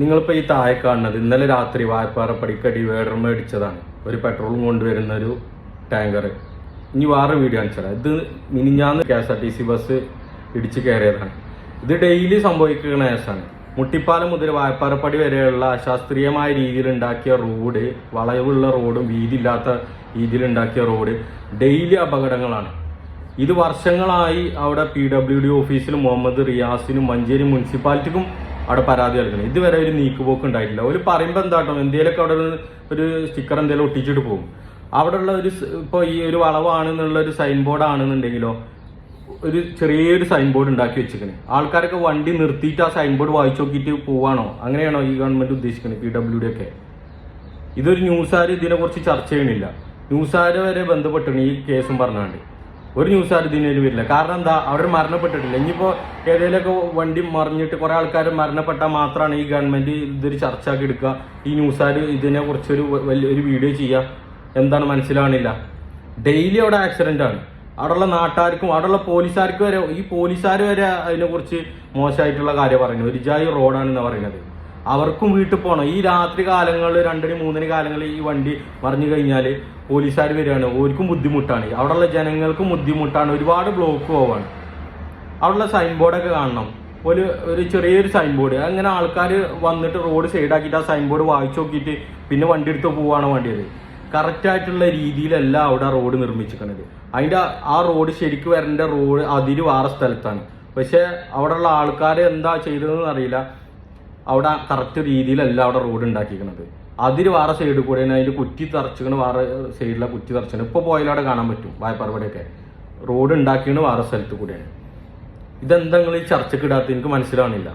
നിങ്ങളിപ്പോൾ ഈ താഴെ കാണുന്നത് ഇന്നലെ രാത്രി വായപ്പാറപ്പടിക്ക് ഡിവൈഡർ മേടിച്ചതാണ്. ഒരു പെട്രോളും കൊണ്ടുവരുന്ന ഒരു ടാങ്കർ. ഇനി വേറെ വീഡിയോ കാണിച്ചതാണ്. ഇത് മിനിഞ്ഞാന്ന് KSRTC ബസ് ഇടിച്ച് കയറിയതാണ്. ഇത് ഡെയിലി സംഭവിക്കുന്ന കേസാണ്. മുട്ടിപ്പാലം മുതൽ വായപ്പാറപ്പടി വരെയുള്ള അശാസ്ത്രീയമായ രീതിയിൽ ഉണ്ടാക്കിയ റോഡ്, വളവുള്ള റോഡും വീതിയില്ലാത്ത രീതിയിൽ ഉണ്ടാക്കിയ റോഡ് ഡെയിലി അപകടങ്ങളാണ്. ഇത് വർഷങ്ങളായി അവിടെ PWD ഓഫീസിലും മുഹമ്മദ് റിയാസിനും മഞ്ചേരി മുനിസിപ്പാലിറ്റിക്കും അവിടെ പരാതി നൽകണം. ഇതുവരെ ഒരു നീക്കുപോക്ക് ഉണ്ടായിട്ടില്ല. ഒരു പറയുമ്പോൾ എന്താട്ടോ എന്തെങ്കിലുമൊക്കെ അവിടെ ഒരു സ്റ്റിക്കർ എന്തെങ്കിലും ഒട്ടിച്ചിട്ട് പോകും. അവിടെയുള്ള ഒരു ഇപ്പോൾ ഈ ഒരു വളവാണെന്നുള്ള ഒരു സൈൻ ബോർഡ് ആണെന്നുണ്ടെങ്കിലോ ഒരു ചെറിയൊരു സൈൻ ബോർഡ് ഉണ്ടാക്കി വെച്ചിരിക്കണേ. ആൾക്കാരൊക്കെ വണ്ടി നിർത്തിയിട്ട് ആ സൈൻ ബോർഡ് വായിച്ചു നോക്കിയിട്ട് പോവാണോ? അങ്ങനെയാണോ ഈ ഗവൺമെന്റ് ഉദ്ദേശിക്കുന്നത്? PWD ഒക്കെ ഇതൊരു ന്യൂസുകാർ ഇതിനെക്കുറിച്ച് ചർച്ച ചെയ്യണില്ല. ന്യൂസുകാർ വരെ ബന്ധപ്പെട്ടാണ് ഈ കേസും പറഞ്ഞാണ്ട്. ഒരു ന്യൂസുകാർ ഇതിനൊരു വരില്ല. കാരണം എന്താ, അവർ മരണപ്പെട്ടിട്ടില്ല. ഇനിയിപ്പോൾ ഏതെങ്കിലുമൊക്കെ വണ്ടി മറിഞ്ഞിട്ട് കുറേ ആൾക്കാർ മരണപ്പെട്ടാൽ മാത്രമാണ് ഈ ഗവൺമെന്റ് ഇതൊരു ചർച്ചയാക്കി എടുക്കുക. ഈ ന്യൂസുകാർ ഇതിനെക്കുറിച്ചൊരു വലിയൊരു വീഡിയോ ചെയ്യുക. എന്താണ് മനസ്സിലാവണില്ല. ഡെയിലി അവിടെ ആക്സിഡന്റ് ആണ്. അവിടെയുള്ള നാട്ടുകാർക്കും അവിടെയുള്ള പോലീസുകാർക്ക് വരെ, ഈ പോലീസുകാർ വരെ അതിനെക്കുറിച്ച് മോശമായിട്ടുള്ള കാര്യം പറയുന്നത്. ഒരു ജായി റോഡാണെന്ന് പറയുന്നത്. അവർക്കും വീട്ടിൽ പോകണം. ഈ രാത്രി കാലങ്ങളിൽ 2 3 കാലങ്ങളിൽ ഈ വണ്ടി മറിഞ്ഞു കഴിഞ്ഞാൽ പോലീസുകാർ വരികയാണ്. ഓർക്കും ബുദ്ധിമുട്ടാണ്, അവിടെയുള്ള ജനങ്ങൾക്കും ബുദ്ധിമുട്ടാണ്. ഒരുപാട് ബ്ലോക്ക് പോവാണ്. അവിടെയുള്ള സൈൻ ബോർഡൊക്കെ കാണണം. ഒരു ചെറിയൊരു സൈൻ ബോർഡ്. അങ്ങനെ ആൾക്കാർ വന്നിട്ട് റോഡ് സൈഡാക്കിയിട്ട് ആ സൈൻ ബോർഡ് വായിച്ചു നോക്കിയിട്ട് പിന്നെ വണ്ടി എടുത്ത് പോവാണ് വേണ്ടിയത്. കറക്റ്റായിട്ടുള്ള രീതിയിലല്ല അവിടെ റോഡ് നിർമ്മിച്ചിരിക്കുന്നത്. അതിൻ്റെ ആ റോഡ് ശരിക്കും വരേണ്ട റോഡ് അതിര് വേറെ സ്ഥലത്താണ്. പക്ഷെ അവിടെയുള്ള ആൾക്കാർ എന്താ ചെയ്തതെന്ന് അറിയില്ല. അവിടെ കറക്റ്റ് രീതിയിലല്ല അവിടെ റോഡ് ഉണ്ടാക്കിയിരിക്കുന്നത്. അതിര് വേറെ സൈഡിൽ കൂടെയാണ്. അതിൻ്റെ കുറ്റി തറച്ചിക്കണ്, വേറെ സൈഡിലെ കുറ്റി തറച്ചാണ്. ഇപ്പോൾ പോയാലവിടെ കാണാൻ പറ്റും. വായപ്പാറപ്പടിയൊക്കെ റോഡ് ഉണ്ടാക്കിയത് വേറെ സ്ഥലത്ത് കൂടെയാണ്. ഇതെന്താ നിങ്ങൾ ഈ ചർച്ചയ്ക്ക് ഇടാത്ത? എനിക്ക് മനസ്സിലാവണില്ല.